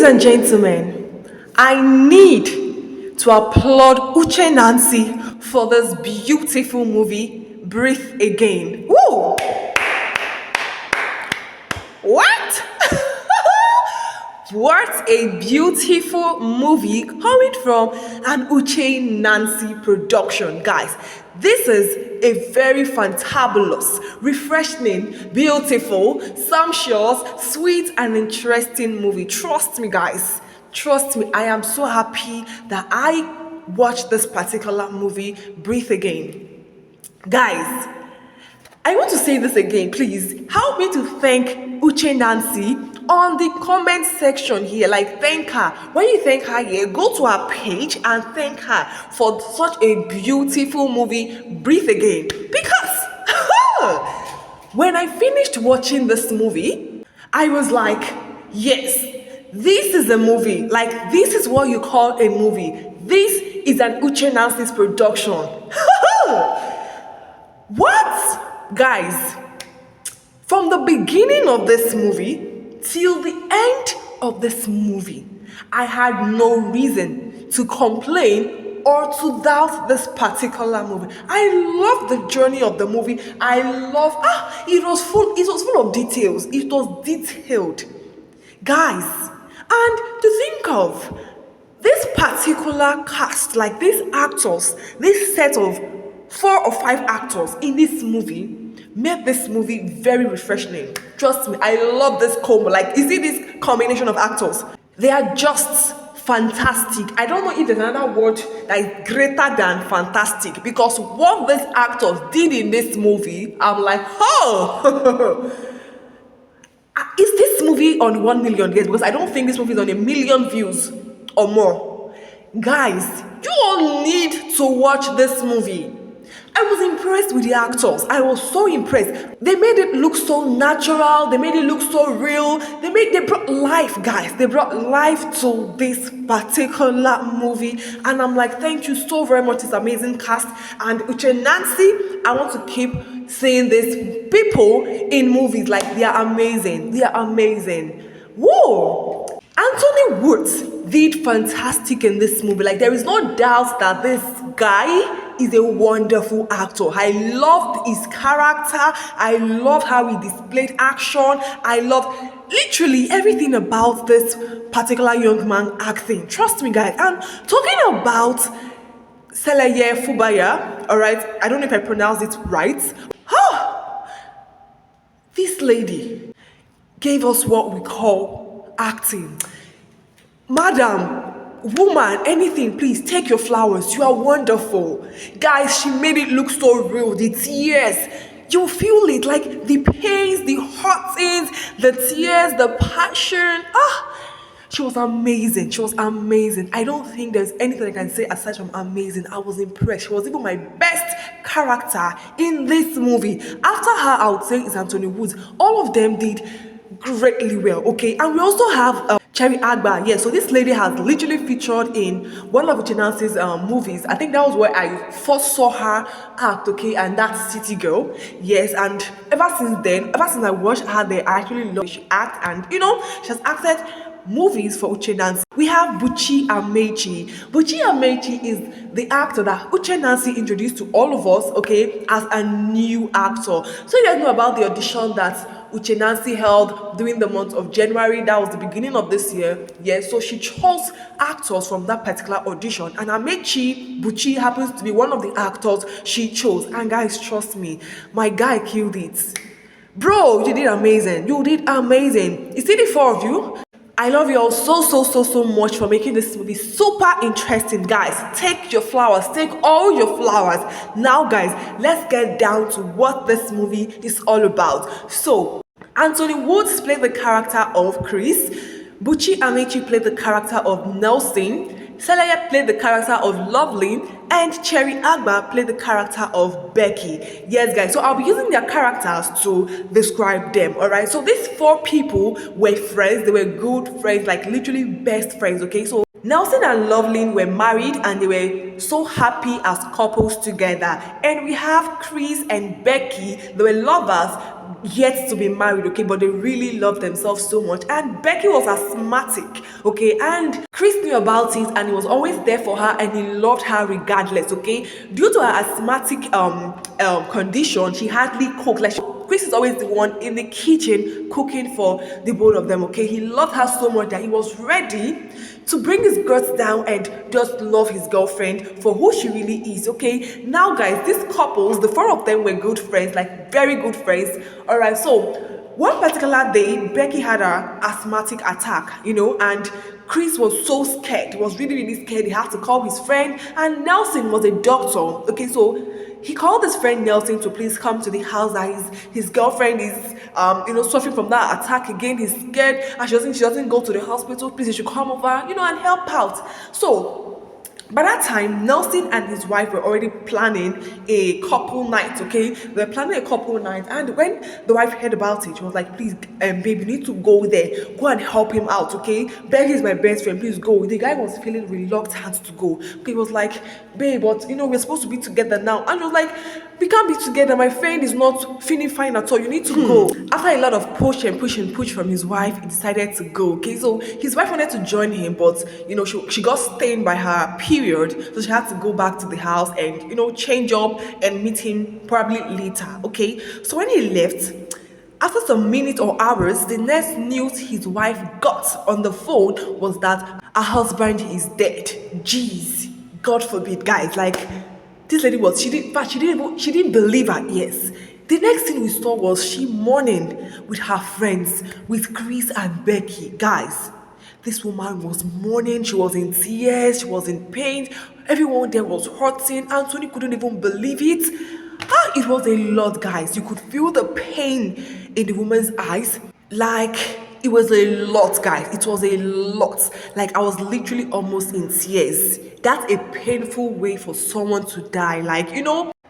and gentlemen, I need to applaud Uche Nancy for this beautiful movie, Breathe Again. Woo! What? What a beautiful movie coming from an Uche Nancy production, guys. This is a very fantabulous, refreshing, beautiful, sumptuous, sweet, and interesting movie. Trust me, guys. Trust me, I am so happy that I watched this particular movie, Breathe Again. Guys, I want to say this again, please. Help me to thank Uche Nancy on the comment section here. Like, thank her. When you thank her here, go to her page and thank her for such a beautiful movie, Breathe Again. Because when I finished watching this movie, I was like, yes, this is a movie. Like, this is what you call a movie. This is an Uche Nancy's production. What? Guys, from the beginning of this movie till the end of this movie, I had no reason to complain or to doubt this particular movie. I love the journey of the movie. I love it was full of details. It was detailed. Guys, and to think of this particular cast, like these actors, this set of 4 or 5 actors in this movie made this movie very refreshing. Trust me, I love this combo. Like, you see this combination of actors? They are just fantastic. I don't know if there's another word that is greater than fantastic, because what these actors did in this movie, I'm like, oh! Is this movie on 1 million views? Because I don't think this movie is on 1 million views or more. Guys, you all need to watch this movie. I was impressed with the actors. I was so impressed. They made it look so natural. They made it look so real. They brought life, guys. They brought life to this particular movie. And I'm like, thank you so very much, this amazing cast. And Uche Nancy, I want to keep saying this. People in movies, like, they are amazing. They are amazing. Whoa! Anthony Woods did fantastic in this movie. Like, there is no doubt that this guy is a wonderful actor. I loved his character. I loved how he displayed action. I loved literally everything about this particular young man acting. Trust me, guys. And talking about Seleye Fubara, all right, I don't know if I pronounced it right. This lady gave us what we call acting. Madam, woman, anything, please take your flowers. You are wonderful. Guys, she made it look so real. The tears, you feel it, like the pains, the hurtings, the tears, the passion. She was amazing. She was amazing. I don't think there's anything I can say aside from amazing. I was impressed. She was even my best character in this movie. After her, I would say it's Anthony Woods. All of them did greatly well, okay? And we also have Cherry Agba. Yeah, so this lady has literally featured in one of Uche Nancy's movies. I think that was where I first saw her act, okay? And that's City Girl. Yes, and ever since I watched her there, I actually love she act, and you know, she has acted movies for Uche Nancy. We have Buchi Amechi. Buchi Amechi is the actor that Uche Nancy introduced to all of us, okay, as a new actor. So you guys know about the audition that Uche Nancy held during the month of January. That was the beginning of this year. Yes, so she chose actors from that particular audition, and Amechi Buchi happens to be one of the actors she chose. And guys, trust me, my guy killed it. Bro, you did amazing. You did amazing. You see the 4 of you? I love you all so much for making this movie super interesting. Guys, take your flowers. Take all your flowers. Now, guys, let's get down to what this movie is all about. So, Anthony Woods played the character of Chris. Buchi Amechi played the character of Nelson. Seleye played the character of Lovelyn, and Cherry Agba played the character of Becky. Yes, guys, so I'll be using their characters to describe them, all right? So these 4 people were friends. They were good friends, like literally best friends, okay? So Nelson and Lovelyn were married, and they were so happy as couples together. And we have Chris and Becky. They were lovers. yet to be married, okay, but they really love themselves so much. And Becky was asthmatic, okay, and Chris knew about it and he was always there for her and he loved her regardless, okay. Due to her asthmatic condition, she hardly cooked. Like Chris is always the one in the kitchen cooking for the both of them, okay. He loved her so much that he was ready to bring his guts down and just love his girlfriend for who she really is, okay. Now guys, these couples, the four of them were good friends, like very good friends. All right, so one particular day Becky had an asthmatic attack, and Chris was so scared. He was really really scared. He had to call his friend, and Nelson was a doctor, okay. So he called his friend Nelson to please come to the house that his girlfriend is suffering from that attack again. He's scared and she doesn't go to the hospital. Please, you should come over, and help out. So by that time, Nelson and his wife were already planning a couple night, okay. They were planning a couple night, and when the wife heard about it, she was like, please, babe, you need to go there, go and help him out, okay. Becky is my best friend, please go. The guy was feeling reluctant to go. He was like, babe, but we're supposed to be together now. And I was like, we can't be together, my friend is not feeling fine at all, you need to go. After a lot of push and push and push from his wife, he decided to go, okay. So his wife wanted to join him, but she got stained by her period, so she had to go back to the house and change up and meet him probably later, okay. So when he left, after some minutes or hours, the next news his wife got on the phone was that her husband is dead. Jeez, God forbid, guys. Like, this lady was, she didn't believe her ears. The next thing we saw was she mourning with her friends, with Chris and Becky. Guys, this woman was mourning, she was in tears, she was in pain, everyone there was hurting. Anthony couldn't even believe it. It was a lot, guys. You could feel the pain in the woman's eyes. Like, it was a lot, guys. It was a lot. Like, I was literally almost in tears. That's a painful way for someone to die. Like,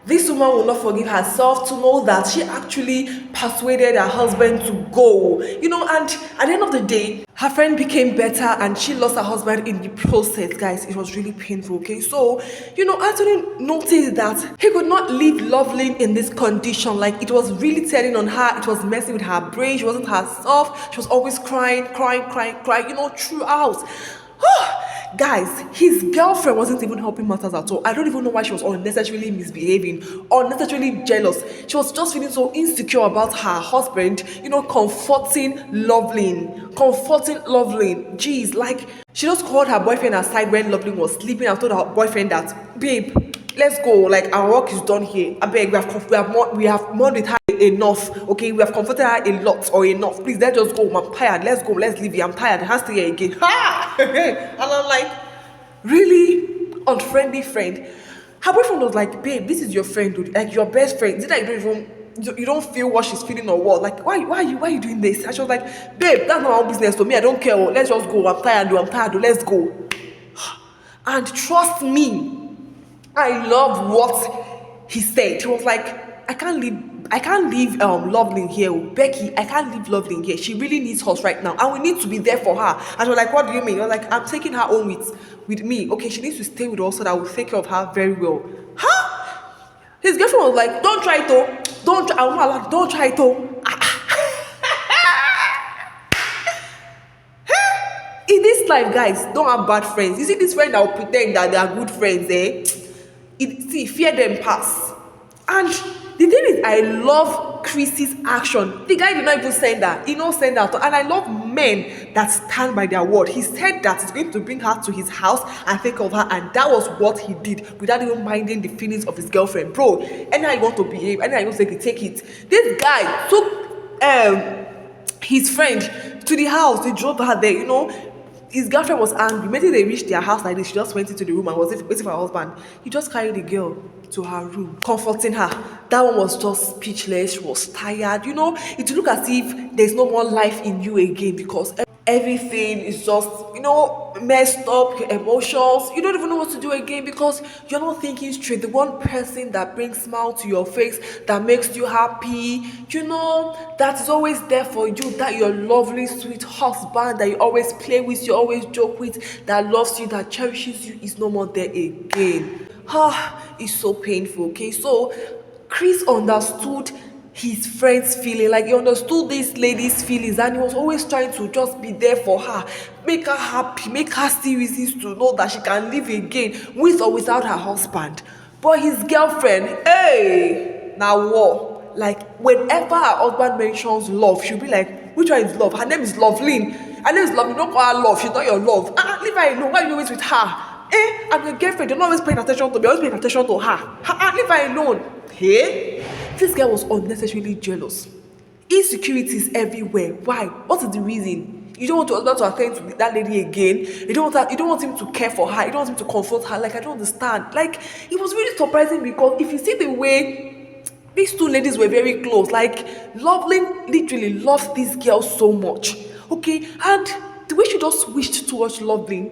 this woman will not forgive herself to know that she actually persuaded her husband to go. And at the end of the day, her friend became better and she lost her husband in the process, guys. It was really painful, okay? So, Anthony noticed that he could not leave Loveline in this condition. Like, it was really telling on her. It was messing with her brain. She wasn't herself. She was always crying, throughout. Guys, his girlfriend wasn't even helping matters at all. I don't even know why she was unnecessarily misbehaving, unnecessarily jealous. She was just feeling so insecure about her husband, comforting Loveline. Jeez, like, she just called her boyfriend aside when Loveline was sleeping and told her boyfriend that, babe, let's go. Like, our work is done here. I beg, we have mourned with her enough, okay. We have comforted her a lot or enough. Please, let's just go. I'm tired. Let's go. Let's leave here. I'm tired. I can't stay here again. And I'm like, really unfriendly friend. Her boyfriend was like, babe, this is your friend, dude. Like, your best friend. Is it like you don't feel what she's feeling or what? Like, why are you doing this? And she was like, babe, that's not our business. To me, I don't care. Let's just go. I'm tired. Let's go. And trust me, I love what he said. He was like, I can't leave Loveline here. Becky, I can't leave Loveline here. She really needs us right now. And we need to be there for her. And we're like, what do you mean? You're like, I'm taking her home with me. Okay, she needs to stay with us so that we'll take care of her very well. His girlfriend was like, don't try it though. Don't try it though. In this life, guys, don't have bad friends. You see this friend that will pretend that they are good friends, fear them pass. And the thing is, I love Chrissy's action. The guy did not even send her. He not send her. And I love men that stand by their word. He said that he's going to bring her to his house and take care of her. And that was what he did without even minding the feelings of his girlfriend. Bro, anyhow you want to behave, anyhow you want to take it. This guy took his friend to the house. They drove her there, His girlfriend was angry. Maybe they reached their house like this. She just went into the room and was waiting for her husband. He just carried the girl to her room, comforting her. That one was just speechless. She was tired. It looked as if there's no more life in you again because everything is just, messed up, your emotions. You don't even know what to do again because you're not thinking straight. The one person that brings smile to your face, that makes you happy, that is always there for you, that your lovely, sweet husband that you always play with, you always joke with, that loves you, that cherishes you, is no more there again. It's so painful, okay? So Chris understood his friend's feeling. Like he understood this lady's feelings, and he was always trying to just be there for her, make her happy, make her see reasons to know that she can live again with or without her husband. But his girlfriend, hey, now what? Like whenever her husband mentions love, she'll be like, which one is love? Her name is Loveline. Her name is Love. You don't call her love. She's not your love. Leave her alone. Why are you always with her? I'm your girlfriend. You're not always paying attention to me. You're always paying attention to her. Leave her alone. Hey? This girl was unnecessarily jealous. Insecurities everywhere. Why? What is the reason? You don't want your husband to attend to that lady again. You don't want him to care for her. You don't want him to confront her. Like, I don't understand. Like, it was really surprising because if you see the way these two ladies were very close, like Loveline literally loved this girl so much. Okay, and the way she just wished towards Loveline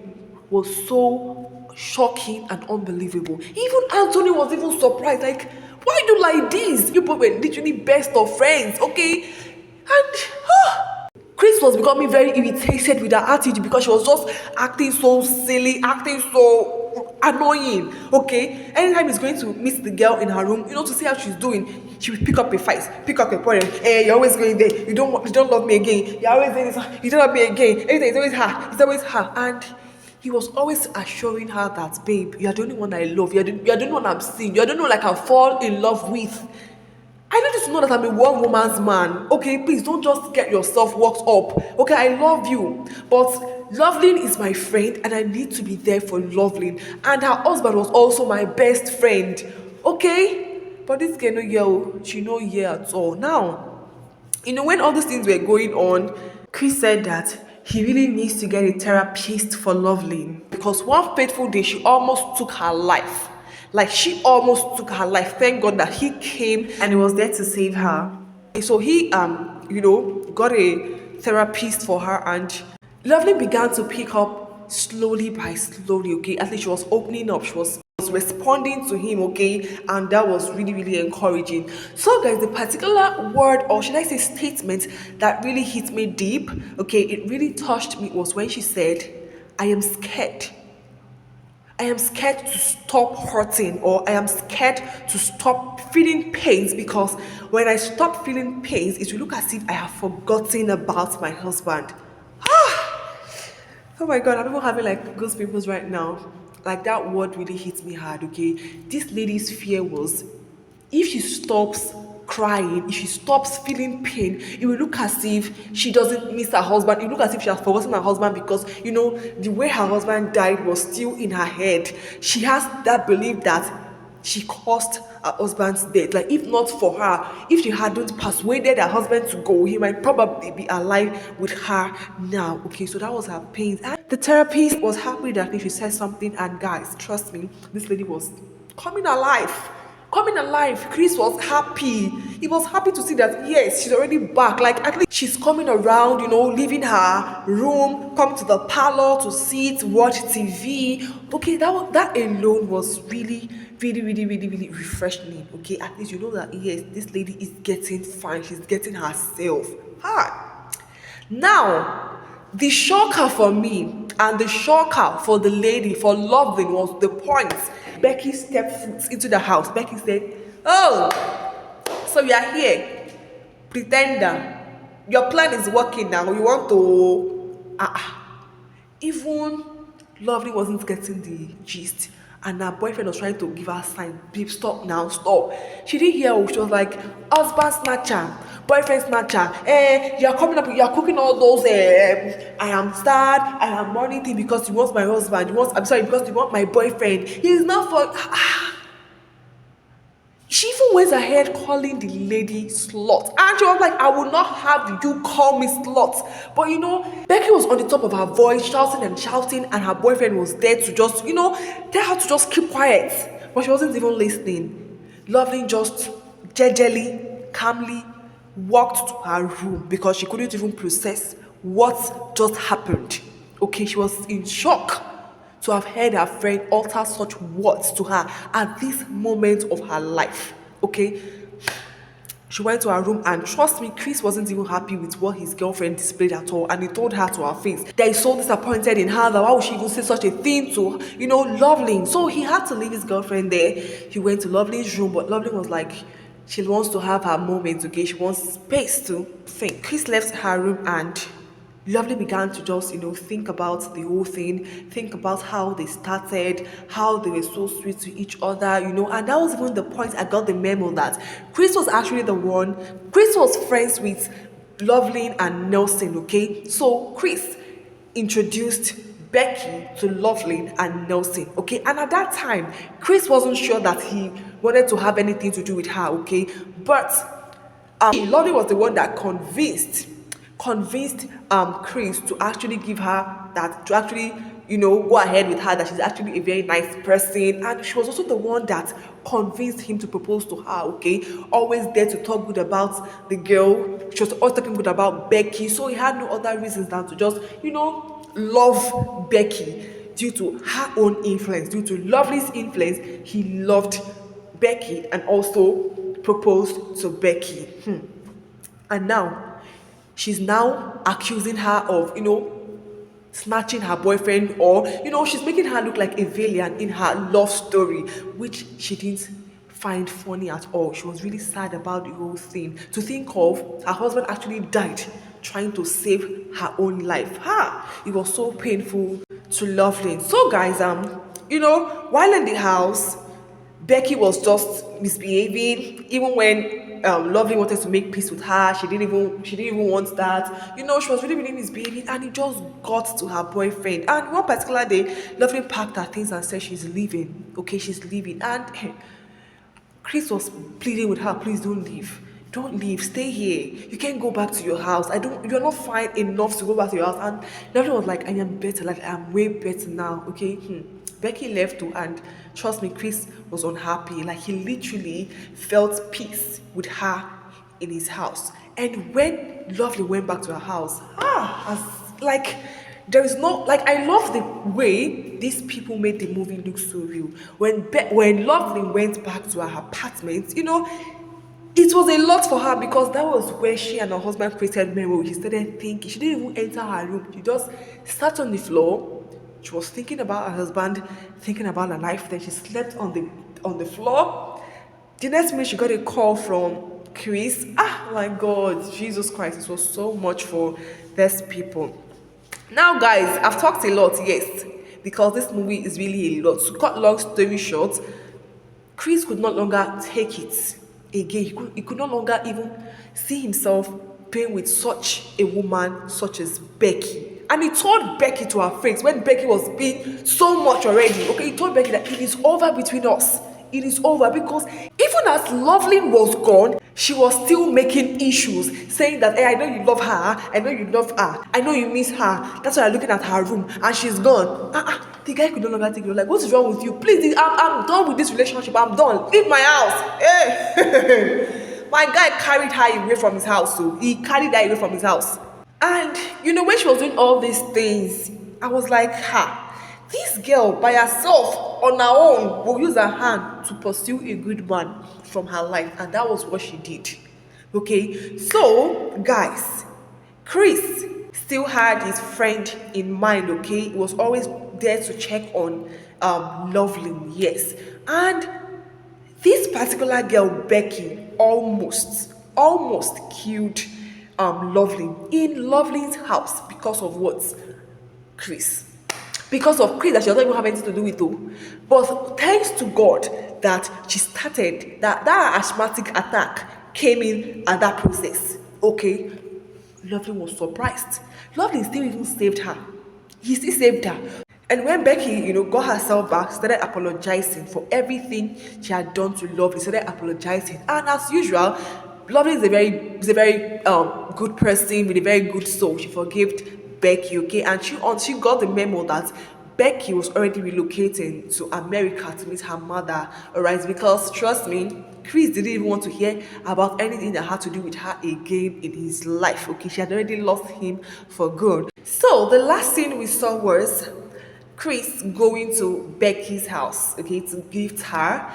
was so shocking and unbelievable. Even Anthony was even surprised, like, why do you like this? You both were literally best of friends, okay? And Chris was becoming very irritated with her attitude because she was just acting so silly, acting so annoying, okay? Anytime he's going to meet the girl in her room, to see how she's doing, she would pick up a fight, pick up a quarrel. Hey, you're always going there. You don't love me again. You're always doing this. You don't love me again. Everything is always her. It's always her. And he was always assuring her that, babe, you are the only one I love. You are the only one I'm seeing. You are the only one I can fall in love with. I need you to know that I'm a one woman's man. Okay, please don't just get yourself worked up. Okay, I love you. But Loveline is my friend and I need to be there for Loveline. And her husband was also my best friend. Okay? But this girl, she no hear at all. Now, when all these things were going on, Chris said that he really needs to get a therapist for Loveline. Because one fateful day, she almost took her life. Like, she almost took her life. Thank God that he came and he was there to save her. So he, got a therapist for her, and Loveline began to pick up slowly by slowly, okay? At least she was opening up. She was responding to him, okay? And that was really, really encouraging. So guys, the particular word, or should I say statement, that really hit me deep, okay, it really touched me, was when she said, I am scared. I am scared to stop hurting, or I am scared to stop feeling pains, because when I stop feeling pains, it will look as if I have forgotten about my husband. Oh my God, I'm even having like goosebumps right now. Like, that word really hits me hard, okay? This lady's fear was, if she stops crying, if she stops feeling pain, it will look as if she doesn't miss her husband. It will look as if she has forgotten her husband, because the way her husband died was still in her head. She has that belief that she caused her husband's death. Like, if not for her, if she hadn't persuaded her husband to go, he might probably be alive with her now. Okay, so that was her pain. And the therapist was happy that she said something, and guys, trust me, this lady was coming alive. Chris was happy. He was happy to see that, yes, she's already back. Like, at least she's coming around, leaving her room, come to the parlor to sit, watch TV. Okay, that alone was really, really, really, really, really refreshing. Okay, at least that, yes, this lady is getting fine. She's getting herself. Now, the shocker for me and the shocker for the lady, for Loveline, was the point. Becky stepped foot into the house. Becky said, oh, so you are here, pretender. Your plan is working now. You want to... Even Loveline wasn't getting the gist. And her boyfriend was trying to give her a sign. Babe, stop now, stop. She didn't hear. She was like, husband snatcher, boyfriend snatcher. You're coming up, you're cooking all those, I am sad, I am mourning thing because you want my husband. Because you want my boyfriend. He's not for... She even went ahead calling the lady slut. And she was like, I will not have you call me slut. But Becky was on the top of her voice, shouting, and her boyfriend was there to just, tell her to just keep quiet. But she wasn't even listening. Loveline just gingerly, calmly walked to her room because she couldn't even process what just happened. Okay, she was in shock to have heard her friend utter such words to her at this moment of her life. Okay, she went to her room, and trust me, Chris wasn't even happy with what his girlfriend displayed at all, and he told her to her face that he's so disappointed in her, that why would she even say such a thing to Loveline. So he had to leave his girlfriend there. He went to Loveline's room, but Loveline was like, She wants to have her moment, okay? She wants space to think. Chris left her room and Lovely began to just, think about the whole thing, think about how they started, how they were so sweet to each other, and that was even the point I got the memo that Chris was actually the one, Chris was friends with Loveline and Nelson, okay? So Chris introduced Becky to Loveline and Nelson, okay? And at that time, Chris wasn't sure that he wanted to have anything to do with her, okay? But Lottie was the one that convinced Chris to actually give her that, to actually go ahead with her, that she's actually a very nice person. And she was also the one that convinced him to propose to her, okay? Always there to talk good about the girl. She was always talking good about Becky, so he had no other reasons than to just love Becky. Due to her own influence, due to Lovely's influence, he loved Becky and also proposed to Becky. And now she's now accusing her of, snatching her boyfriend, or, she's making her look like a villain in her love story, which she didn't find funny at all. She was really sad about the whole thing. To think of her husband actually died trying to save her own life. It was so painful to Loveline. So guys, while in the house, Becky was just misbehaving, even when Lovely wanted to make peace with her. She didn't even want that. She was really, really misbehaving, and it just got to her boyfriend. And one particular day, Lovely packed her things and said she's leaving. Okay, she's leaving. And Chris was pleading with her, please don't leave. Don't leave, stay here. You can't go back to your house. You're not fine enough to go back to your house. And Lovely was like, I am better, like I'm way better now. Okay. Becky left too, and trust me, Chris was unhappy. Like he literally felt peace with her in his house. And when Lovely went back to her house, as like there is no, like, I love the way these people made the movie look so real. When Lovely went back to her apartment, it was a lot for her, because that was where she and her husband created memory. She started thinking. She didn't even enter her room. She just sat on the floor. She was thinking about her husband, thinking about her life. Then she slept on the floor. The next minute, she got a call from Chris. My God, Jesus Christ! It was so much for these people. Now, guys, I've talked a lot, yes, because this movie is really a lot. To cut long story short, Chris could no longer take it again. He could no longer even see himself being with such a woman such as Becky. And he told Becky to her face when Becky was being so much already. Okay, he told Becky that it is over between us. It is over, because even as Loveline was gone, she was still making issues, saying that, hey, I know you love her, I know you love her, I know you miss her. That's why I'm looking at her room and she's gone. The guy could no longer take it. Like, what is wrong with you? Please, I'm done with this relationship. I'm done. Leave my house. Hey. My guy carried her away from his house. So he carried her away from his house. And when she was doing all these things, I was like, this girl by herself on her own will use her hand to pursue a good man from her life. And that was what she did. Okay, so guys, Chris still had his friend in mind. Okay, he was always there to check on Loveline, yes. And this particular girl, Becky, almost killed Loveline in Loveline's house because of what? Chris. Because of Chris that she doesn't even have anything to do with though. But thanks to God that she started, that asthmatic attack came in at that process. Okay. Loveline was surprised. Loveline still even saved her. He still saved her. And when Becky, got herself back, started apologizing for everything she had done to Lovely, started apologizing. And as usual, Lovely is a very good person with a very good soul. She forgave Becky, okay? And she got the memo that Becky was already relocating to America to meet her mother, alright? Because trust me, Chris didn't even want to hear about anything that had to do with her again in his life, okay? She had already lost him for good. So the last scene we saw was Chris going to Becky's house, okay, to gift her,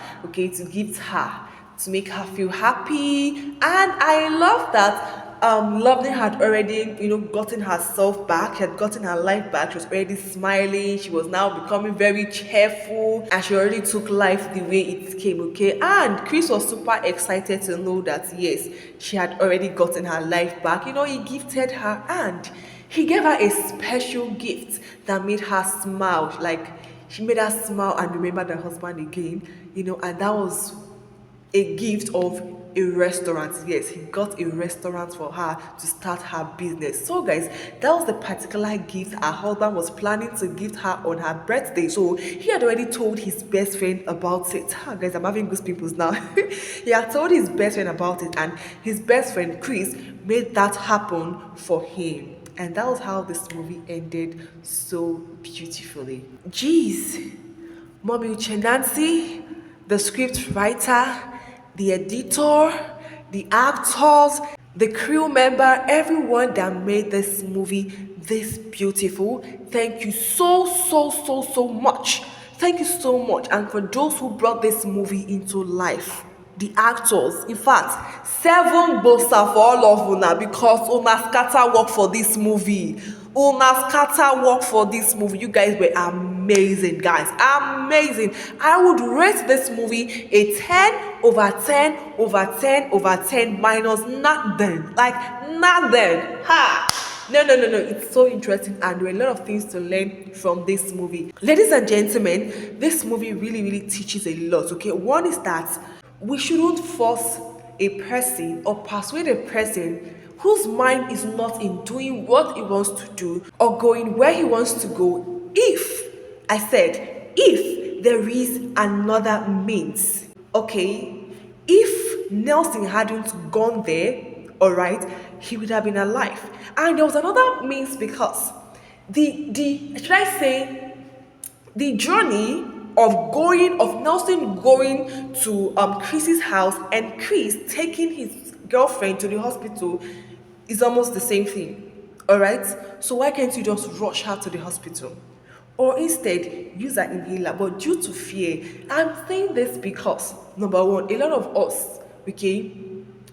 to make her feel happy. And I love that Loveling had already, gotten herself back. She had gotten her life back. She was already smiling. She was now becoming very cheerful, and she already took life the way it came. Okay, and Chris was super excited to know that yes, she had already gotten her life back. He gifted her, and he gave her a special gift that made her smile. Like she made her smile and remember her husband again. And that was a gift of a restaurant. Yes, he got a restaurant for her to start her business. So guys, that was the particular gift her husband was planning to gift her on her birthday. So he had already told his best friend about it. Guys, I'm having goose pimples now. He had told his best friend about it, and his best friend Chris made that happen for him. And that was how this movie ended so beautifully. Jeez, Mommy Uche Nancy, the script writer, the editor, the actors, the crew member, everyone that made this movie this beautiful. Thank you so much. Thank you so much. And for those who brought this movie into life, the actors, in fact, 7 bossa for all of una because una scatter work for this movie. Una scatter work for this movie. You guys were amazing, guys. Amazing. I would rate this movie a 10 over 10 over 10 over 10 minus nothing. Like nothing. Ha! No. It's so interesting, and there are a lot of things to learn from this movie. Ladies and gentlemen, this movie really teaches a lot. Okay, one is that we shouldn't force a person or persuade a person whose mind is not in doing what he wants to do or going where he wants to go if there is another means. Okay, if Nelson hadn't gone there, all right, he would have been alive. And there was another means because the should I say the journey of Nelson going to Chris's house and Chris taking his girlfriend to the hospital is almost the same thing. All right, so why can't you just rush her to the hospital? Or instead use an inhaler? But due to fear, I'm saying this because number one, a lot of us, okay,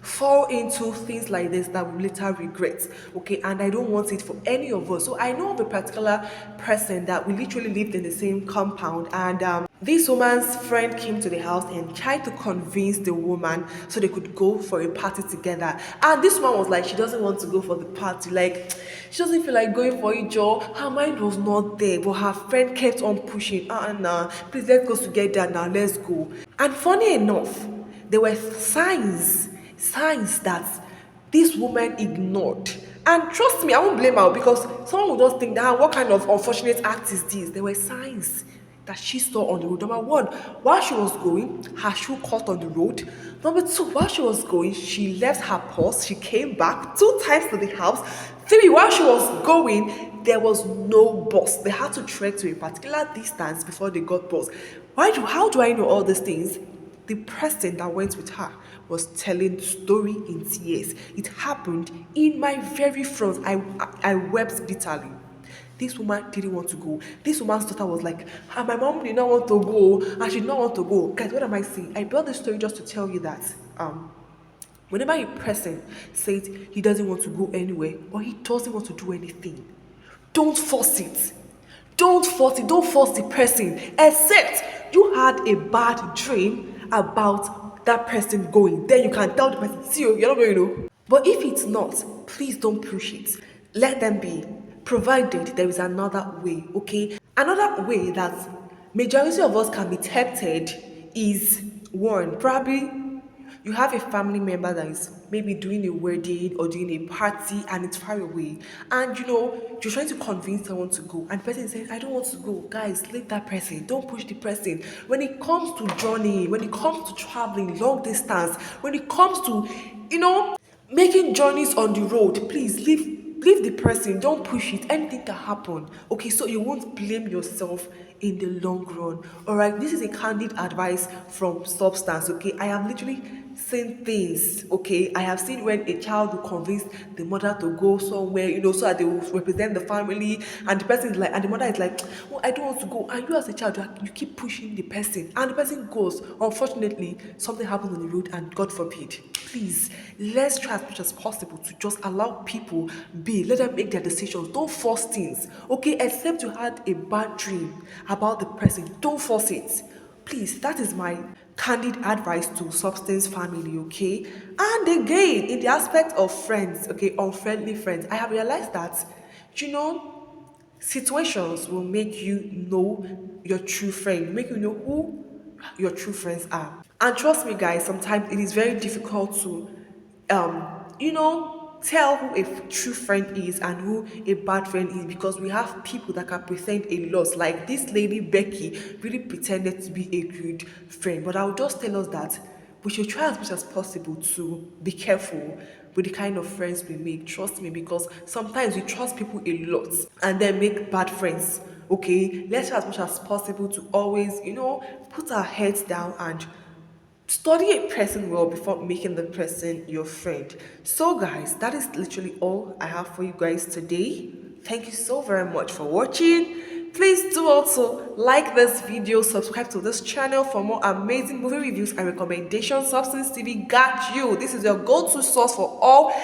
fall into things like this that we later regret. Okay, and I don't want it for any of us. So I know of a particular person that we literally lived in the same compound, and this woman's friend came to the house and tried to convince the woman so they could go for a party together. And this woman was like, she doesn't want to go for the party. Like, she doesn't feel like going for it, Joe. Her mind was not there, but her friend kept on pushing. Nah, please let's go together now, let's go. And funny enough, there were signs that this woman ignored. And trust me, I won't blame her because someone would just think that what kind of unfortunate act is this? There were signs that she saw on the road. Number one, while she was going, her shoe caught on the road. Number two, while she was going, she left her purse. She came back 2 times to the house. 3, while she was going, there was no bus. They had to trek to a particular distance before they got bus. How do I know all these things? The person that went with her was telling the story in tears. It happened in my very front. I wept bitterly. This woman didn't want to go. This woman's daughter was like, my mom did not want to go, and she did not want to go. Guys, what am I saying? I brought this story just to tell you that whenever a person says he doesn't want to go anywhere or he doesn't want to do anything, don't force it. Don't force it. Don't force the person, except you had a bad dream about that person going. Then you can tell the person, see you, you're not going to. But if it's not, please don't push it. Let them be, provided there is another way, okay? Another way that majority of us can be tempted is one, probably you have a family member that is maybe doing a wedding or doing a party and it's far away, and you're trying to convince someone to go, and the person says, I don't want to go. Guys, leave that person. Don't push the person. When it comes to journey, when it comes to traveling long distance, when it comes to making journeys on the road, please leave the person. Don't push it. Anything can happen, okay? So you won't blame yourself in the long run. All right, this is a candid advice from Substance. Okay, I have literally seen things, okay? I have seen when a child will convince the mother to go somewhere, so that they will represent the family, and the person is like, and the mother is like, oh, I don't want to go. And you as a child, you keep pushing the person, and the person goes. Unfortunately, something happens on the road, and God forbid. Please, let's try as much as possible to just allow people be. Let them make their decisions. Don't force things, okay? Except you had a bad dream about the person, don't force it. Please, that is my candid advice to substance family, okay? And again, in the aspect of friends, okay, unfriendly friends, I have realized that, you know, situations will make you know your true friend, make you know who your true friends are. And trust me, guys, sometimes it is very difficult to, tell who a true friend is and who a bad friend is, because we have people that can pretend a lot. Like this lady Becky really pretended to be a good friend. But I'll just tell us that we should try as much as possible to be careful with the kind of friends we make. Trust me, because sometimes we trust people a lot and then make bad friends. Okay, let's try as much as possible to always, put our heads down and study a person well before making the person your friend. So, guys, that is literally all I have for you guys today. Thank you so very much for watching. Please do also like this video, subscribe to this channel for more amazing movie reviews and recommendations. Substance TV got you. This is your go-to source for all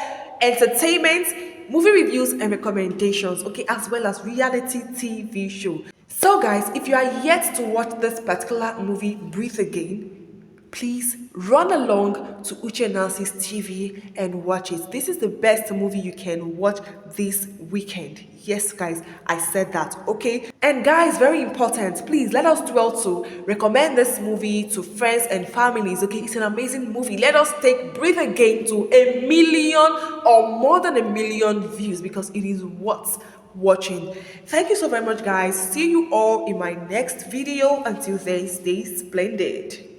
entertainment, movie reviews and recommendations, okay, as well as reality TV show. So, guys, if you are yet to watch this particular movie, Breathe Again, please run along to Uche Nancy's TV and watch it. This is the best movie you can watch this weekend. Yes, guys, I said that, okay? And guys, very important, please let us do well to recommend this movie to friends and families, okay? It's an amazing movie. Let us take Breathe Again to 1 million or more than 1 million views, because it is worth watching. Thank you so very much, guys. See you all in my next video. Until then, stay splendid.